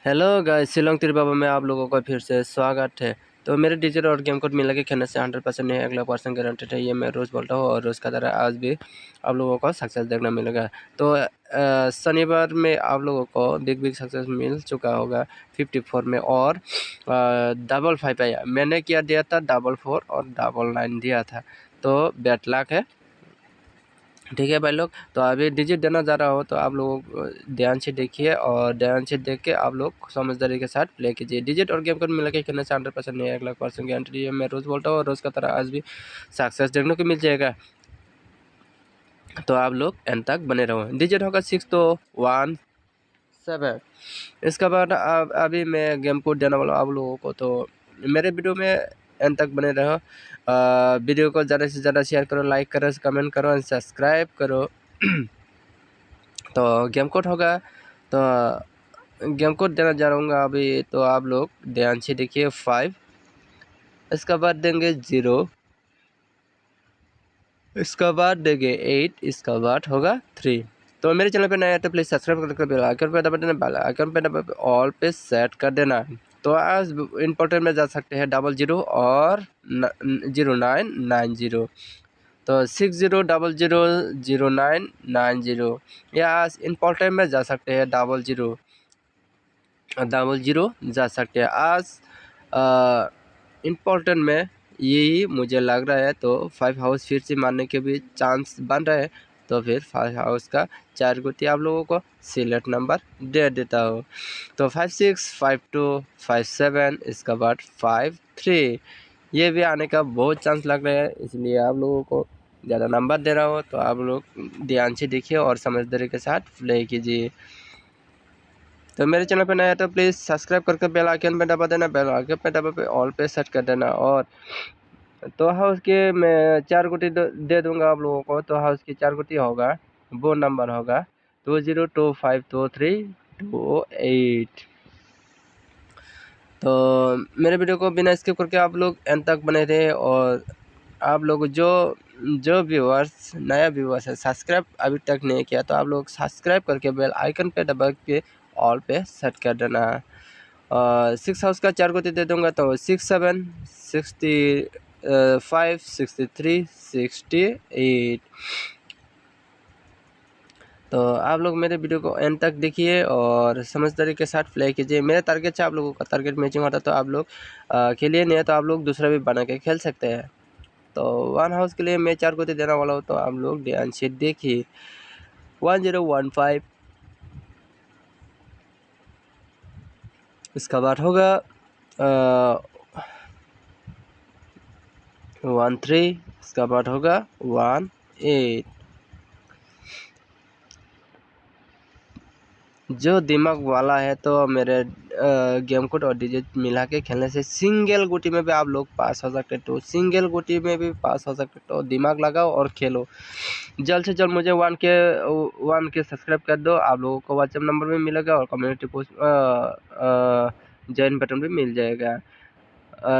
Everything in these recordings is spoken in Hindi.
हेलो गाइस, शिलोंग तिर बाबा में आप लोगों का फिर से स्वागत है। तो मेरे डिजिटल और गेम कोड मिला के खेलने से 100% नहीं 1,00,000% गारंटेड है। ये मैं रोज़ बोलता हूँ और रोज़ का तरह आज भी आप लोगों को सक्सेस देखने मिलेगा। तो शनिवार में आप लोगों को बिग सक्सेस मिल चुका होगा 54 में और 555 आया। मैंने क्या दिया था 444 और 999 दिया था। तो बैड लक है, ठीक है भाई लोग। तो अभी डिजिट देना जा रहा हो तो आप लोगों को ध्यान से देखिए और ध्यान से देख के आप लोग समझदारी के साथ प्ले कीजिए। डिजिट और गेम कोड मिला के खेलने से 100% नहीं 1,00,000% गारंटी है। मैं रोज़ बोलता हूँ और रोज़ का तरह आज भी सक्सेस देखने को मिल जाएगा। तो आप लोग एंड तक बने रहो। डिजिट होगा 6 तो 1 7। इसके बाद अभी मैं गेम कोड देने वाला हूँ आप लोगों को। तो मेरे वीडियो में एंड तक बने रहो। वीडियो को ज़्यादा से ज़्यादा शेयर करो, लाइक करो, कमेंट करो एंड सब्सक्राइब करो। तो गेम कोड होगा, तो गेम कोड देना जा रहा हूँ अभी। तो आप लोग ध्यान से देखिए 5, इसका बाद देंगे 0, इसका बाद देंगे 8, इसका बाद होगा 3। तो मेरे चैनल पे नया है तो प्लीज़ सब्सक्राइब करके बेल आइकन पे दबा देना, बेल आइकन पे दबा ऑल पे सेट कर देना। तो आज इंपॉर्टेंट में जा सकते हैं 00 और 0990। तो 60000990 या आज इंपॉर्टेंट में जा सकते हैं 00 जा सकते हैं आज इम्पोर्टेंट में यही मुझे लग रहा है। तो 5 हाउस फिर से मारने के भी चांस बन रहे हैं। तो फिर 5 हाउस का 4 गुटी आप लोगों को सिलेक्ट नंबर दे देता हूँ। तो 5 6 5 2 5 7, इसका बाद 5 3 ये भी आने का बहुत चांस लग रहा है, इसलिए आप लोगों को ज़्यादा नंबर दे रहा हूँ। तो आप लोग ध्यान से देखिए और समझदारी के साथ प्ले कीजिए। तो मेरे चैनल पे नया है तो प्लीज़ सब्सक्राइब करके बेल आइकन पे दबा देना, बेल आइकन पे दबा पे ऑल पे सेट कर देना। और तो हाउस के मैं 4 गुटी दे दूंगा आप लोगों को। तो हाउस की 4 गुटी होगा, वो नंबर होगा 20252328। तो मेरे वीडियो को बिना स्किप करके आप लोग एंड तक बने रहे। और आप लोग जो व्यूअर्स नया व्यूअर्स है सब्सक्राइब अभी तक नहीं किया तो आप लोग सब्सक्राइब करके बेल आइकन पे दबा के ऑल पे सेट कर देना। 6 हाउस का 4 गुती दे दूंगा तो 67 65 63 68। तो आप लोग मेरे वीडियो को एंड तक देखिए और समझदारी के साथ प्ले कीजिए। मेरे टारगेट से आप लोगों का टारगेट मैचिंग होता है तो आप लोग खेलिए, नहीं तो आप लोग दूसरा भी बना के खेल सकते हैं। तो 1 हाउस के लिए मैं 4 गुती देने वाला हूँ, तो आप लोग ध्यान से देखिए 1015, इसका बाद होगा 13, इसका बाद होगा 18। जो दिमाग वाला है तो मेरे गेम कोड और डिजिट मिला के खेलने से सिंगल गुटी में भी आप लोग पास हो सकते। तो सिंगल गुटी में भी पास हो सकते, तो दिमाग लगाओ और खेलो। जल्द से जल्द मुझे 1K सब्सक्राइब कर दो। आप लोगों को व्हाट्सएप नंबर भी मिलेगा और कम्युनिटी पोस्ट ज्वाइन बटन भी मिल जाएगा।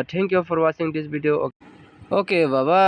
Thank you for watching this video. Okay Baba.